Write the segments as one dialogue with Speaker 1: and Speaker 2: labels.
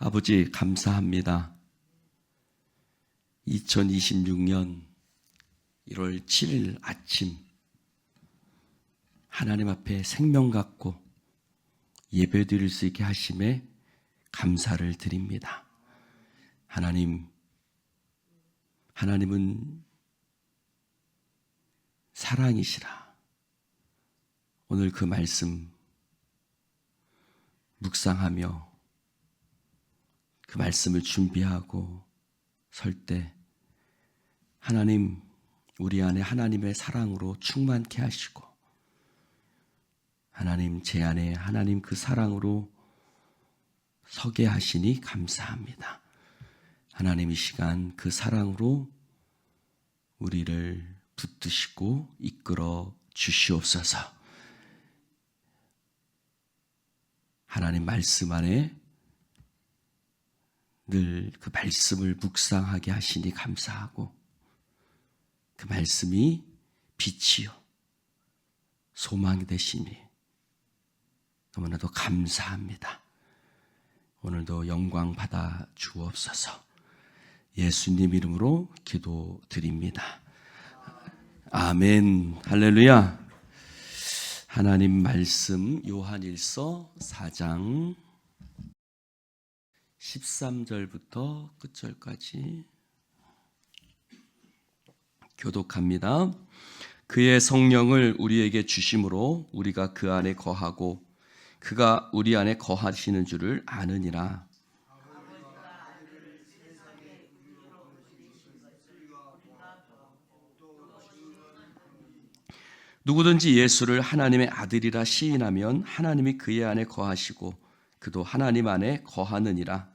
Speaker 1: 아버지 감사합니다. 2026년 1월 7일 아침 하나님 앞에 생명 갖고 예배 드릴 수 있게 하심에 감사를 드립니다. 하나님은 사랑이시라. 오늘 그 말씀 묵상하며 그 말씀을 준비하고 설 때 하나님, 우리 안에 하나님의 사랑으로 충만케 하시고 하나님, 제 안에 하나님 그 사랑으로 서게 하시니 감사합니다. 하나님, 이 시간 그 사랑으로 우리를 붙드시고 이끌어 주시옵소서. 하나님 말씀 안에 늘 그 말씀을 묵상하게 하시니 감사하고 그 말씀이 빛이요 소망이 되시니 너무나도 감사합니다. 오늘도 영광 받아 주옵소서. 예수님 이름으로 기도드립니다. 아멘. 할렐루야. 하나님 말씀 요한일서 4장 13절부터 끝절까지 교독합니다. 그의 성령을 우리에게 주심으로 우리가 그 안에 거하고 그가 우리 안에 거하시는 줄을 아느니라. 누구든지 예수를 하나님의 아들이라 시인하면 하나님이 그의 안에 거하시고 그도 하나님 안에 거하느니라.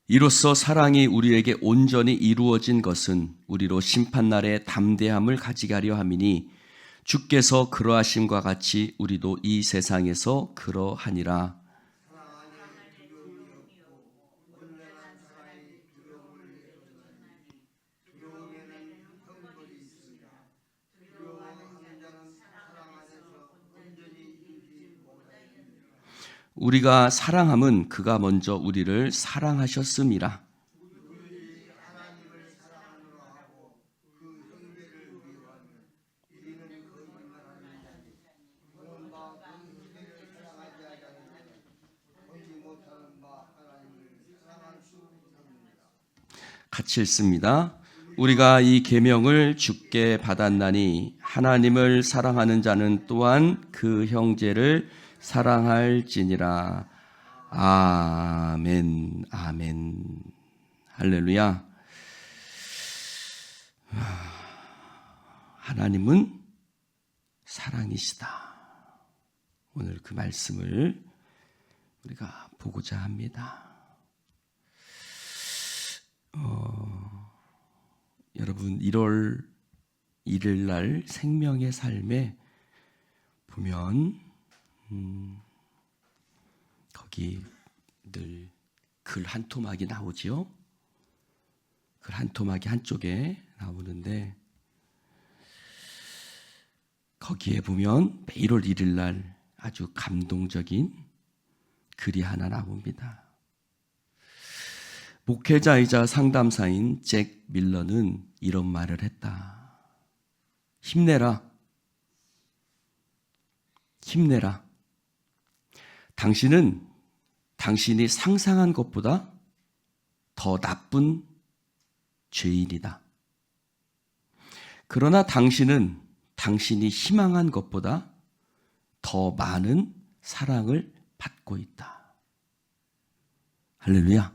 Speaker 1: 이로써 사랑이 우리에게 온전히 이루어진 것은 우리로 심판날에 담대함을 가지게 하려 함이니 주께서 그러하심과 같이 우리도 이 세상에서 그러하니라. 우리가 사랑함은 그가 먼저 우리를 사랑하셨음이라. 같이 읽습니다. 우리가 이 계명을 주께 받았나니 하나님을 사랑하는 자는 또한 그 형제를 사랑할지니라. 아멘. 아멘. 할렐루야. 하나님은 사랑이시다. 오늘 그 말씀을 우리가 보고자 합니다. 여러분 1월 1일 날 생명의 삶에 보면 거기 늘 글 한 토막이 나오지요. 글 한 토막이 한쪽에 나오는데 거기에 보면 1월 1일 날 아주 감동적인 글이 하나 나옵니다. 목회자이자 상담사인 잭 밀러는 이런 말을 했다. 힘내라. 힘내라. 당신은 당신이 상상한 것보다 더 나쁜 죄인이다. 그러나 당신은 당신이 희망한 것보다 더 많은 사랑을 받고 있다. 할렐루야.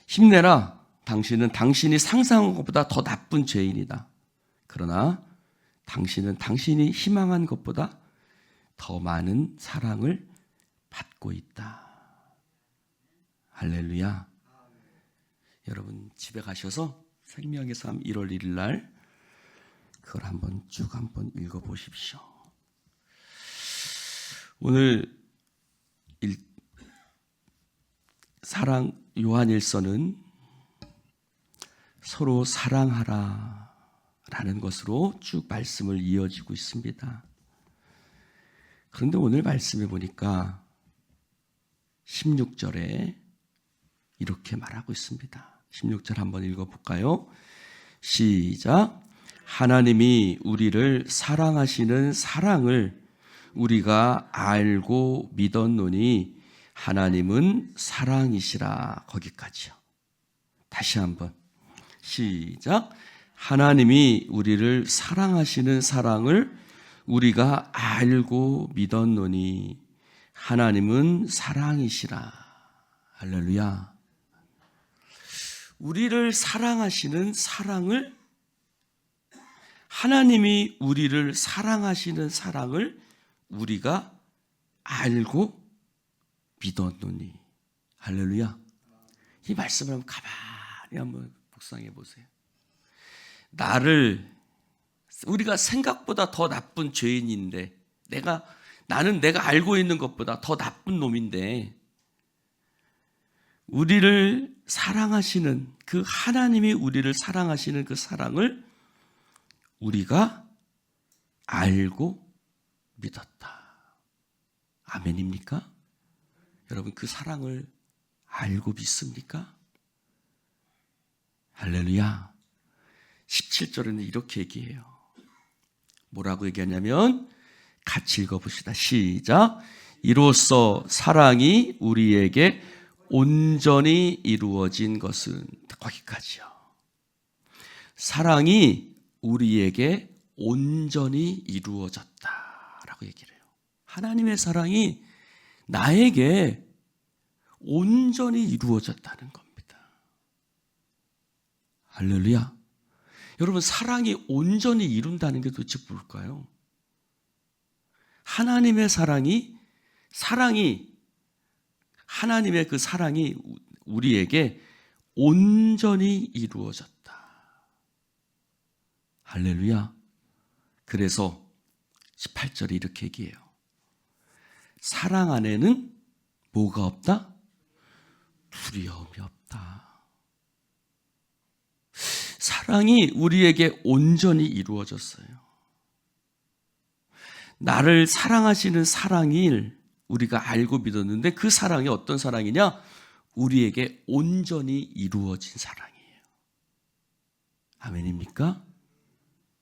Speaker 1: 힘내라. 당신은 당신이 상상한 것보다 더 나쁜 죄인이다. 그러나 당신은 당신이 희망한 것보다 더 많은 사랑을 받고 있다. 할렐루야. 여러분 집에 가셔서 생명의 삶 1월 1일 날 그걸 쭉 한번 읽어보십시오. 오늘 요한일서는 서로 사랑하라 라는 것으로 쭉 말씀을 이어지고 있습니다. 그런데 오늘 말씀해 보니까 16절에 이렇게 말하고 있습니다. 16절 한번 읽어볼까요? 시작. 하나님이 우리를 사랑하시는 사랑을 우리가 알고 믿었노니 하나님은 사랑이시라. 거기까지요. 다시 한번 시작. 하나님이 우리를 사랑하시는 사랑을 우리가 알고 믿었노니 하나님은 사랑이시라. 할렐루야. 우리를 사랑하시는 사랑을, 하나님이 우리를 사랑하시는 사랑을 우리가 알고 믿었노니. 할렐루야. 이 말씀을 한번 가만히 한번 묵상해 보세요. 우리가 생각보다 더 나쁜 죄인인데, 나는 내가 알고 있는 것보다 더 나쁜 놈인데, 우리를 사랑하시는 그 하나님이 우리를 사랑하시는 그 사랑을 우리가 알고 믿었다. 아멘입니까? 여러분, 그 사랑을 알고 믿습니까? 할렐루야. 17절에는 이렇게 얘기해요. 뭐라고 얘기하냐면, 같이 읽어봅시다. 시작. 이로써 사랑이 우리에게 온전히 이루어진 것은, 거기까지요. 사랑이 우리에게 온전히 이루어졌다라고 얘기를 해요. 하나님의 사랑이 나에게 온전히 이루어졌다는 겁니다. 할렐루야. 여러분, 사랑이 온전히 이룬다는 게 도대체 뭘까요? 하나님의 하나님의 그 사랑이 우리에게 온전히 이루어졌다. 할렐루야. 그래서 18절에 이렇게 얘기해요. 사랑 안에는 뭐가 없다? 두려움이 없다. 사랑이 우리에게 온전히 이루어졌어요. 나를 사랑하시는 사랑을 우리가 알고 믿었는데, 그 사랑이 어떤 사랑이냐? 우리에게 온전히 이루어진 사랑이에요. 아멘입니까?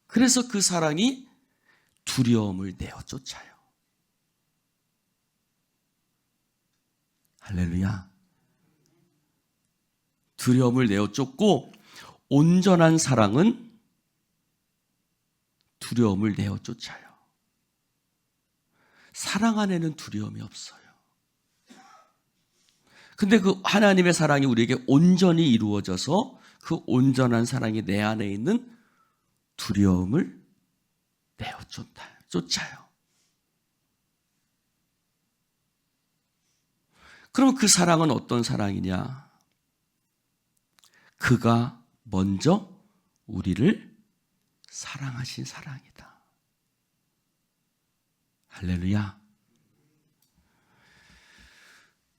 Speaker 1: 그래서 그 사랑이 두려움을 내어 쫓아요. 할렐루야. 두려움을 내어 쫓고, 온전한 사랑은 두려움을 내어 쫓아요. 사랑 안에는 두려움이 없어요. 근데 그 하나님의 사랑이 우리에게 온전히 이루어져서 그 온전한 사랑이 내 안에 있는 두려움을 내어 쫓아요. 그럼 그 사랑은 어떤 사랑이냐? 그가 먼저 우리를 사랑하신 사랑이다. 할렐루야.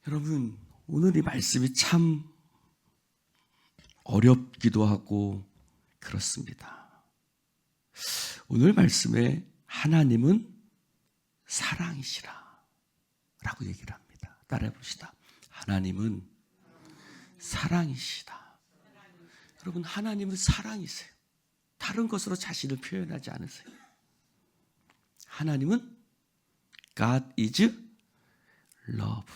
Speaker 1: 여러분, 오늘 이 말씀이 참 어렵기도 하고 그렇습니다. 오늘 말씀에 하나님은 사랑이시라 라고 얘기를 합니다. 따라해 봅시다. 하나님은 사랑이시다. 여러분, 하나님은 사랑이세요. 다른 것으로 자신을 표현하지 않으세요. 하나님은 God is love.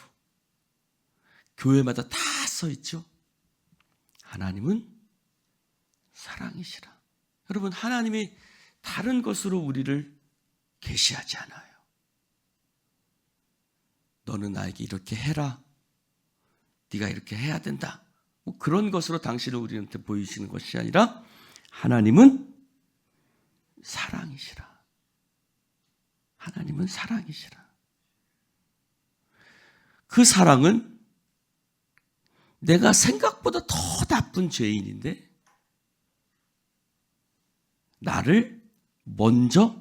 Speaker 1: 교회마다 다 써 있죠. 하나님은 사랑이시라. 여러분, 하나님이 다른 것으로 우리를 계시하지 않아요. 너는 나에게 이렇게 해라. 네가 이렇게 해야 된다. 뭐 그런 것으로 당신을 우리한테 보이시는 것이 아니라 하나님은 사랑이시라. 하나님은 사랑이시라. 그 사랑은 내가 생각보다 더 나쁜 죄인인데 나를 먼저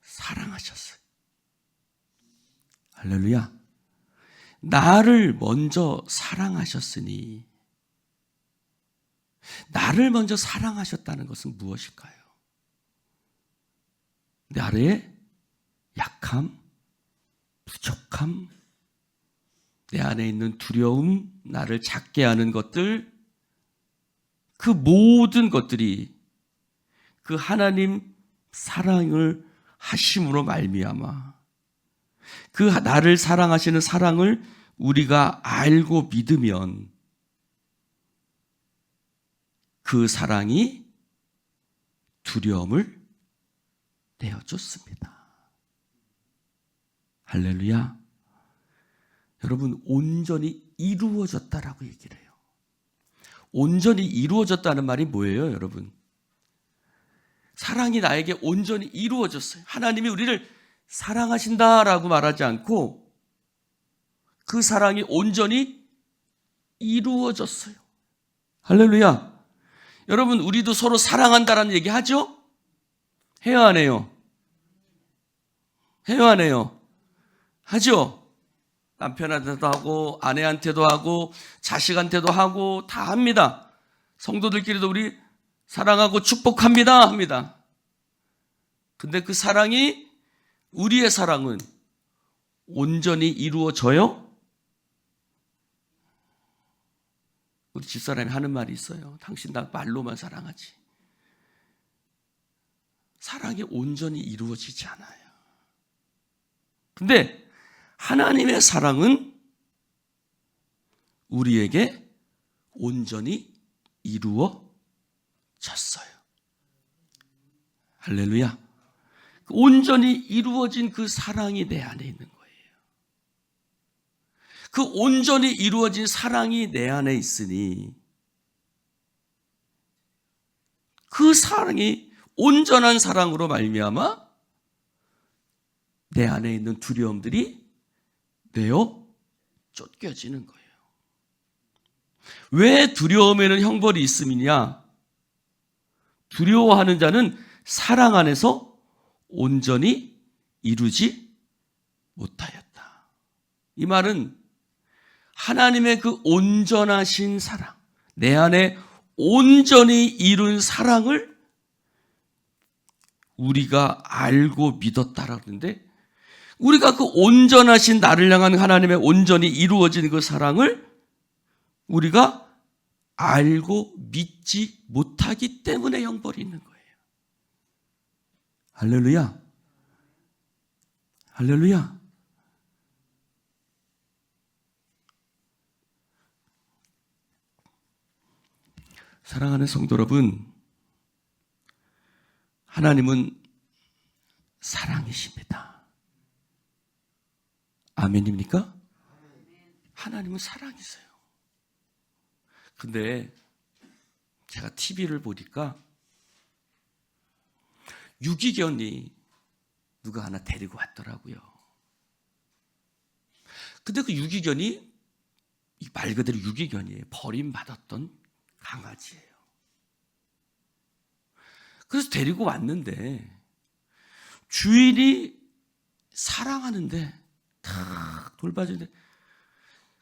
Speaker 1: 사랑하셨어요. 할렐루야. 나를 먼저 사랑하셨으니, 나를 먼저 사랑하셨다는 것은 무엇일까요? 나의 약함, 부족함, 내 안에 있는 두려움, 나를 작게 하는 것들, 그 모든 것들이 그 하나님 사랑을 하심으로 말미암아 그 나를 사랑하시는 사랑을 우리가 알고 믿으면 그 사랑이 두려움을 내어줬습니다. 할렐루야. 여러분, 온전히 이루어졌다라고 얘기를 해요. 온전히 이루어졌다는 말이 뭐예요, 여러분? 사랑이 나에게 온전히 이루어졌어요. 하나님이 우리를 사랑하신다라고 말하지 않고 그 사랑이 온전히 이루어졌어요. 할렐루야. 여러분, 우리도 서로 사랑한다라는 얘기 하죠? 해요, 안 해요? 해요, 안 해요? 하죠? 남편한테도 하고 아내한테도 하고 자식한테도 하고 다 합니다. 성도들끼리도 우리 사랑하고 축복합니다 합니다. 근데 그 사랑이, 우리의 사랑은 온전히 이루어져요? 우리 집사람이 하는 말이 있어요. 당신 나 말로만 사랑하지. 사랑이 온전히 이루어지지 않아요. 근데 하나님의 사랑은 우리에게 온전히 이루어졌어요. 할렐루야. 온전히 이루어진 그 사랑이 내 안에 있는 거예요. 그 온전히 이루어진 사랑이 내 안에 있으니 그 사랑이 온전한 사랑으로 말미암아 내 안에 있는 두려움들이 내어 쫓겨지는 거예요. 왜 두려움에는 형벌이 있음이냐? 두려워하는 자는 사랑 안에서 온전히 이루지 못하였다. 이 말은 하나님의 그 온전하신 사랑, 내 안에 온전히 이룬 사랑을 우리가 알고 믿었다라고 하는데, 우리가 그 온전하신 나를 향한 하나님의 온전히 이루어진 그 사랑을 우리가 알고 믿지 못하기 때문에 형벌이 있는 거예요. 할렐루야. 할렐루야. 사랑하는 성도 여러분, 하나님은 사랑이십니다. 아멘입니까? 하나님은 사랑이세요. 근데 제가 TV를 보니까 유기견이 누가 하나 데리고 왔더라고요. 근데 그 유기견이 말 그대로 유기견이에요. 버림받았던 강아지예요. 그래서 데리고 왔는데 주인이 사랑하는데 탁 돌봐주는데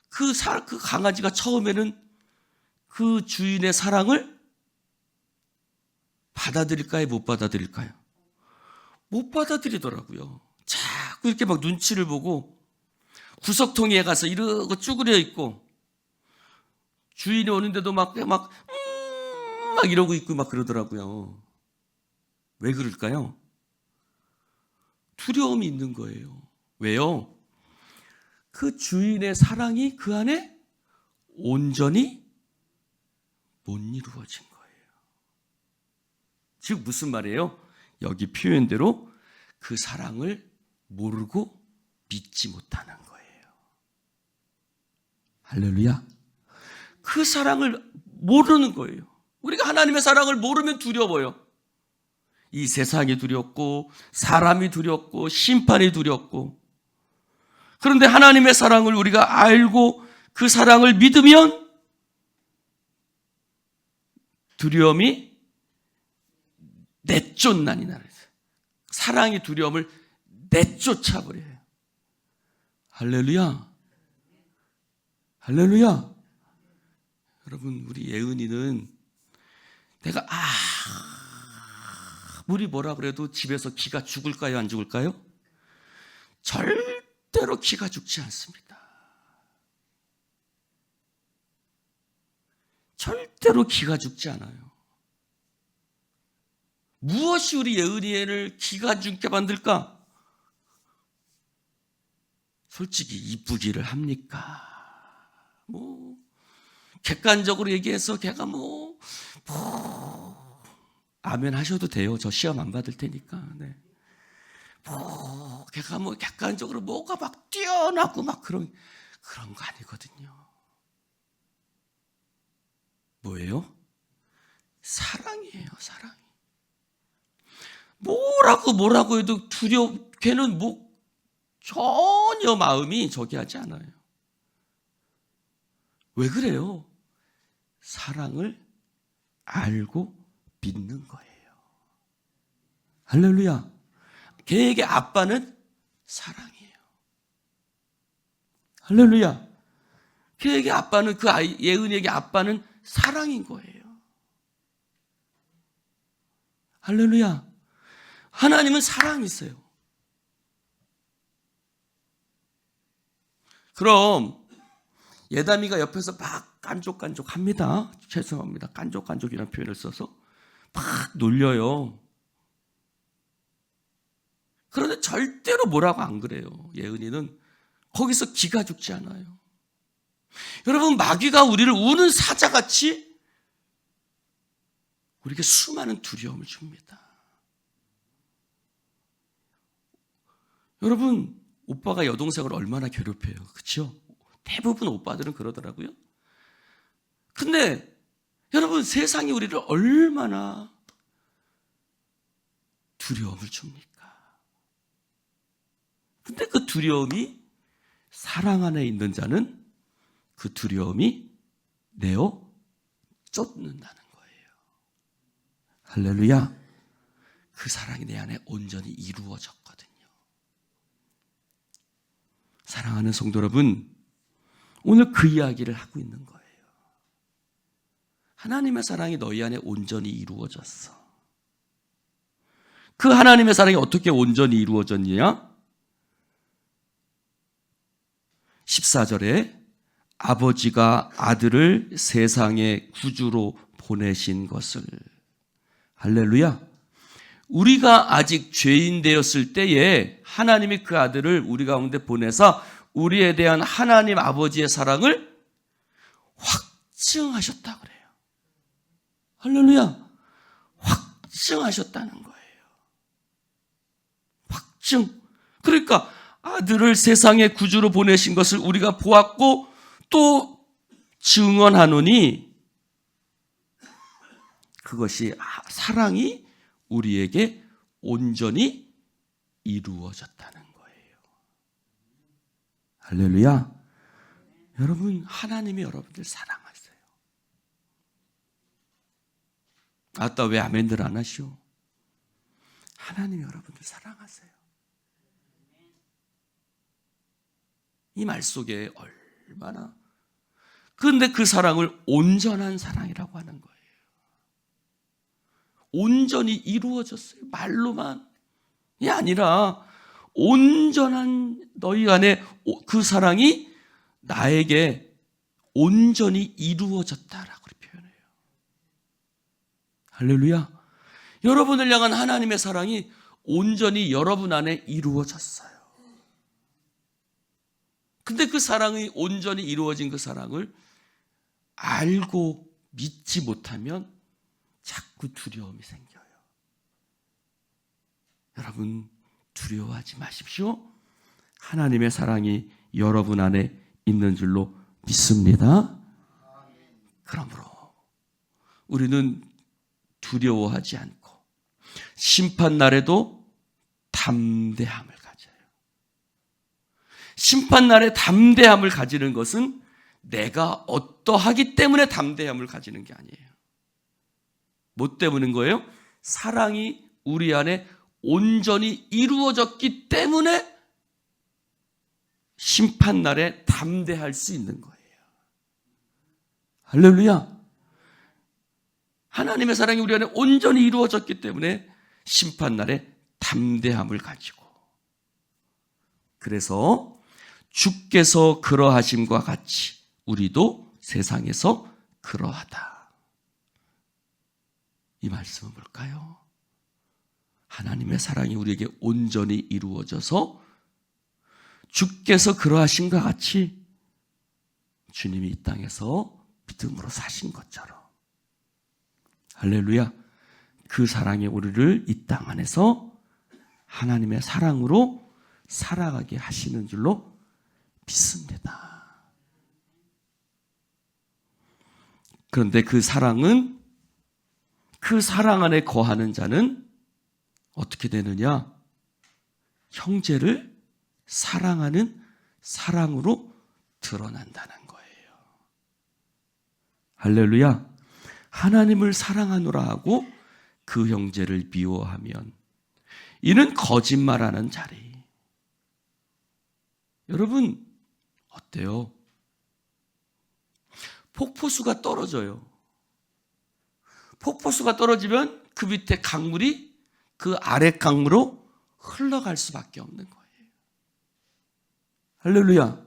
Speaker 1: 그 강아지가 처음에는 그 주인의 사랑을 받아들일까요? 못 받아들일까요? 못 받아들이더라고요. 자꾸 이렇게 막 눈치를 보고 구석통에 가서 이러고 쭈그려 있고 주인이 오는데도 막 이러고 있고 막 그러더라고요. 왜 그럴까요? 두려움이 있는 거예요. 왜요? 그 주인의 사랑이 그 안에 온전히 못 이루어진 거예요. 즉 무슨 말이에요? 여기 표현대로 그 사랑을 모르고 믿지 못하는 거예요. 할렐루야. 그 사랑을 모르는 거예요. 우리가 하나님의 사랑을 모르면 두려워요. 이 세상이 두렵고 사람이 두렵고 심판이 두렵고, 그런데 하나님의 사랑을 우리가 알고 그 사랑을 믿으면 두려움이 내쫓나니나. 사랑이 두려움을 내쫓아버려요. 할렐루야. 할렐루야. 여러분, 우리 예은이는 내가 아무리 뭐라 그래도 집에서 기가 죽을까요, 안 죽을까요? 절대로 기가 죽지 않습니다. 절대로 기가 죽지 않아요. 무엇이 우리 예은이를 기가 죽게 만들까? 솔직히 이쁘기를 합니까? 객관적으로 얘기해서 걔가 아멘 하셔도 돼요. 저 시험 안 받을 테니까. 네. 걔가 객관적으로 뭐가 막 뛰어나고 막 그런 거 아니거든요. 뭐예요? 사랑이에요, 사랑이. 뭐라고 해도 걔는 전혀 마음이 저기 하지 않아요. 왜 그래요? 사랑을 알고 믿는 거예요. 할렐루야. 걔에게 아빠는 사랑이에요. 할렐루야. 걔에게 아빠는, 그 아이, 예은이에게 아빠는 사랑인 거예요. 할렐루야. 하나님은 사랑이세요. 그럼 예담이가 옆에서 막 깐족깐족합니다. 죄송합니다. 깐족깐족이라는 표현을 써서 막 놀려요. 그런데 절대로 뭐라고 안 그래요. 예은이는 거기서 기가 죽지 않아요. 여러분, 마귀가 우리를 우는 사자같이 우리에게 수많은 두려움을 줍니다. 여러분, 오빠가 여동생을 얼마나 괴롭혀요. 그렇죠? 대부분 오빠들은 그러더라고요. 근데 여러분, 세상이 우리를 얼마나 두려움을 줍니까? 근데 그 두려움이 사랑 안에 있는 자는 그 두려움이 내어 쫓는다는 거예요. 할렐루야. 그 사랑이 내 안에 온전히 이루어졌거든요. 사랑하는 성도 여러분, 오늘 그 이야기를 하고 있는 거예요. 하나님의 사랑이 너희 안에 온전히 이루어졌어. 그 하나님의 사랑이 어떻게 온전히 이루어졌냐? 14절에 아버지가 아들을 세상의 구주로 보내신 것을. 할렐루야. 우리가 아직 죄인 되었을 때에 하나님이 그 아들을 우리 가운데 보내서 우리에 대한 하나님 아버지의 사랑을 확증하셨다 그래요. 할렐루야. 확증하셨다는 거예요. 확증. 그러니까 아들을 세상의 구주로 보내신 것을 우리가 보았고 또 증언하노니 그것이 사랑이 우리에게 온전히 이루어졌다는 거예요. 할렐루야. 여러분, 하나님이 여러분들 사랑하세요. 아따, 왜 아멘들 안 하시오? 하나님이 여러분들 사랑하세요. 이 말 속에 얼마나, 그런데 그 사랑을 온전한 사랑이라고 하는 거예요. 온전히 이루어졌어요. 말로만이 아니라 온전한 너희 안에 그 사랑이 나에게 온전히 이루어졌다라고 표현해요. 할렐루야. 여러분을 향한 하나님의 사랑이 온전히 여러분 안에 이루어졌어요. 근데 그 사랑이 온전히 이루어진 그 사랑을 알고 믿지 못하면 자꾸 두려움이 생겨요. 여러분, 두려워하지 마십시오. 하나님의 사랑이 여러분 안에 있는 줄로 믿습니다. 그러므로 우리는 두려워하지 않고 심판날에도 담대함을 가져요. 심판날에 담대함을 가지는 것은 내가 어떠하기 때문에 담대함을 가지는 게 아니에요. 뭐 때문인 거예요? 사랑이 우리 안에 온전히 이루어졌기 때문에 심판날에 담대할 수 있는 거예요. 할렐루야. 하나님의 사랑이 우리 안에 온전히 이루어졌기 때문에 심판날에 담대함을 가지고, 그래서 주께서 그러하심과 같이 우리도 세상에서 그러하다. 이 말씀은 뭘까요? 하나님의 사랑이 우리에게 온전히 이루어져서 주께서 그러하심과 같이 주님이 이 땅에서 믿음으로 사신 것처럼, 할렐루야, 그 사랑이 우리를 이 땅 안에서 하나님의 사랑으로 살아가게 하시는 줄로 믿습니다. 그런데 그 사랑은, 그 사랑 안에 거하는 자는 어떻게 되느냐? 형제를 사랑하는 사랑으로 드러난다는 거예요. 할렐루야. 하나님을 사랑하노라 하고 그 형제를 미워하면 이는 거짓말하는 자리. 여러분 어때요? 폭포수가 떨어져요. 폭포수가 떨어지면 그 밑에 강물이 그 아래 강물로 흘러갈 수밖에 없는 거예요. 할렐루야.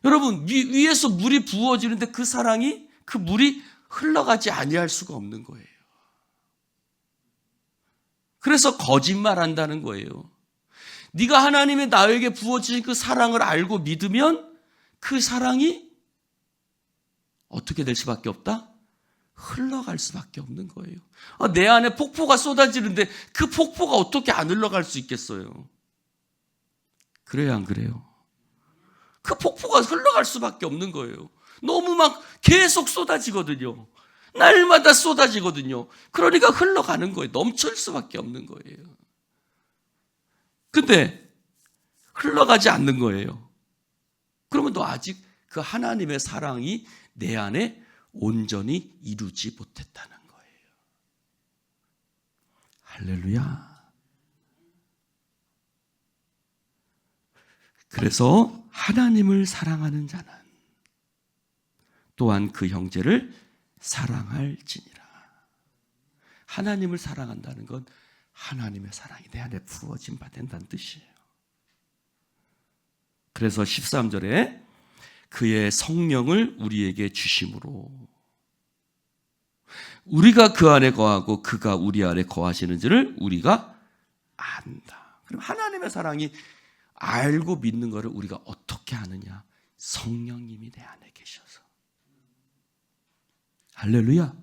Speaker 1: 여러분 위에서 물이 부어지는데 그 사랑이, 그 물이 흘러가지 아니할 수가 없는 거예요. 그래서 거짓말한다는 거예요. 네가 하나님의 나에게 부어주신 그 사랑을 알고 믿으면 그 사랑이 어떻게 될 수밖에 없다? 흘러갈 수밖에 없는 거예요. 내 안에 폭포가 쏟아지는데 그 폭포가 어떻게 안 흘러갈 수 있겠어요? 그래요, 안 그래요? 그 폭포가 흘러갈 수밖에 없는 거예요. 너무 막 계속 쏟아지거든요. 날마다 쏟아지거든요. 그러니까 흘러가는 거예요. 넘칠 수밖에 없는 거예요. 근데 흘러가지 않는 거예요. 그러면 너 아직 그 하나님의 사랑이 내 안에 온전히 이루지 못했다는 거예요. 할렐루야. 그래서 하나님을 사랑하는 자는 또한 그 형제를 사랑할지니라. 하나님을 사랑한다는 건 하나님의 사랑이 내 안에 부어진 바 된다는 뜻이에요. 그래서 13절에 그의 성령을 우리에게 주심으로 우리가 그 안에 거하고 그가 우리 안에 거하시는지를 우리가 안다. 그럼 하나님의 사랑이 알고 믿는 것을 우리가 어떻게 아느냐? 성령님이 내 안에 계셔서. 할렐루야.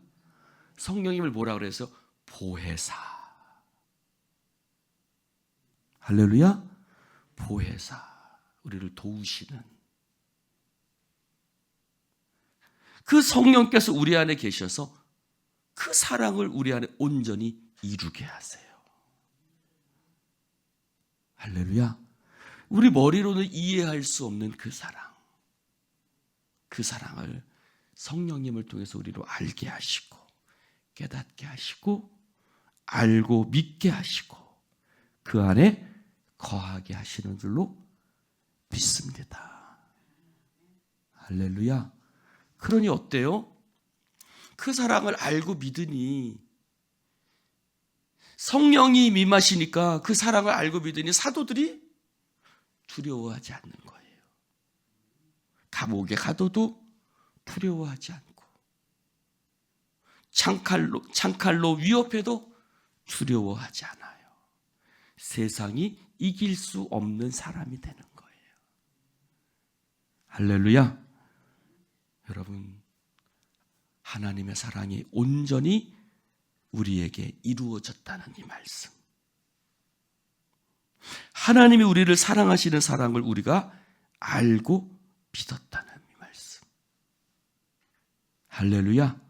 Speaker 1: 성령님을 뭐라 그래서? 보혜사. 할렐루야. 보혜사. 우리를 도우시는 그 성령께서 우리 안에 계셔서 그 사랑을 우리 안에 온전히 이루게 하세요. 할렐루야. 우리 머리로는 이해할 수 없는 그 사랑, 그 사랑을 성령님을 통해서 우리로 알게 하시고 깨닫게 하시고 알고 믿게 하시고 그 안에 거하게 하시는 줄로 믿습니다. 할렐루야. 그러니 어때요? 그 사랑을 알고 믿으니 성령이 임하시니까 그 사랑을 알고 믿으니 사도들이 두려워하지 않는 거예요. 감옥에 가둬도 두려워하지 않고 창칼로 위협해도 두려워하지 않아요. 세상이 이길 수 없는 사람이 되는 거예요. 할렐루야. 여러분, 하나님의 사랑이 온전히 우리에게 이루어졌다는 이 말씀. 하나님이 우리를 사랑하시는 사랑을 우리가 알고 믿었다는 이 말씀. 할렐루야.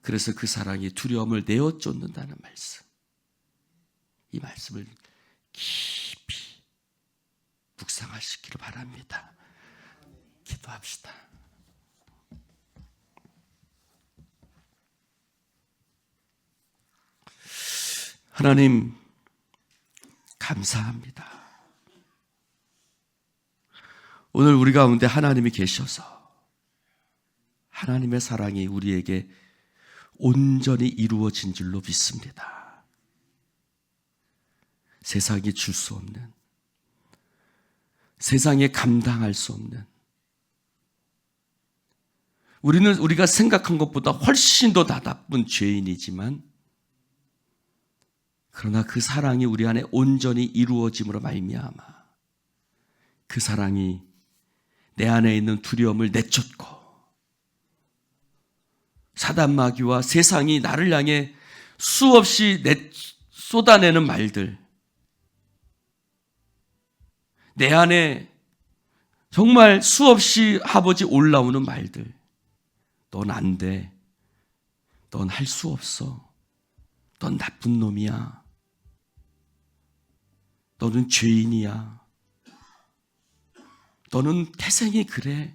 Speaker 1: 그래서 그 사랑이 두려움을 내어쫓는다는 말씀. 이 말씀을 깊이 묵상하시기를 바랍니다. 기도합시다. 하나님, 감사합니다. 오늘 우리 가운데 하나님이 계셔서 하나님의 사랑이 우리에게 온전히 이루어진 줄로 믿습니다. 세상이 줄 수 없는, 세상에 감당할 수 없는, 우리가 생각한 것보다 훨씬 더 나쁜 죄인이지만, 그러나 그 사랑이 우리 안에 온전히 이루어짐으로 말미암아 그 사랑이 내 안에 있는 두려움을 내쫓고, 사단 마귀와 세상이 나를 향해 수없이 쏟아내는 말들, 내 안에 정말 수없이 아버지 올라오는 말들, 넌 안 돼, 넌 할 수 없어, 넌 나쁜 놈이야, 너는 죄인이야, 너는 태생이 그래,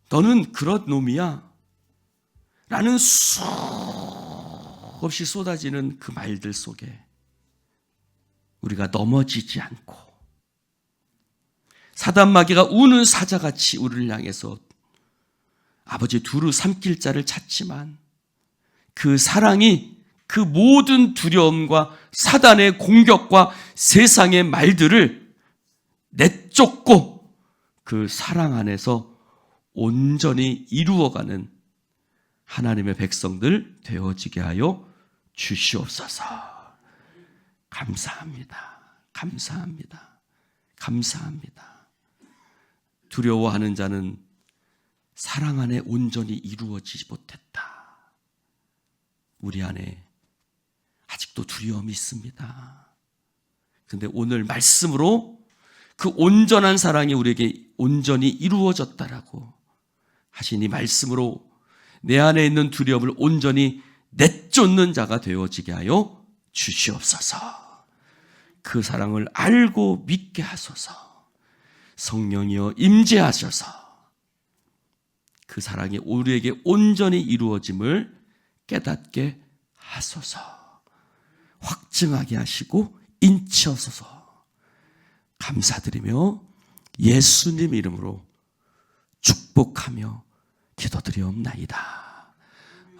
Speaker 1: 너는 그런 놈이야 라는 수없이 쏟아지는 그 말들 속에 우리가 넘어지지 않고, 사단 마귀가 우는 사자같이 우리를 향해서 아버지 두루 삼킬 자를 찾지만, 그 사랑이 그 모든 두려움과 사단의 공격과 세상의 말들을 내쫓고 그 사랑 안에서 온전히 이루어가는 하나님의 백성들 되어지게 하여 주시옵소서. 감사합니다. 감사합니다. 감사합니다. 두려워하는 자는 사랑 안에 온전히 이루어지지 못했다. 우리 안에 아직도 두려움이 있습니다. 그런데 오늘 말씀으로 그 온전한 사랑이 우리에게 온전히 이루어졌다라고 하시니, 말씀으로 내 안에 있는 두려움을 온전히 내쫓는 자가 되어지게 하여 주시옵소서. 그 사랑을 알고 믿게 하소서. 성령이여 임재하셔서 그 사랑이 우리에게 온전히 이루어짐을 깨닫게 하소서. 확증하게 하시고 인치하소서. 감사드리며 예수님 이름으로 축복하며 기도드리옵나이다.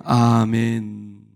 Speaker 1: 아멘.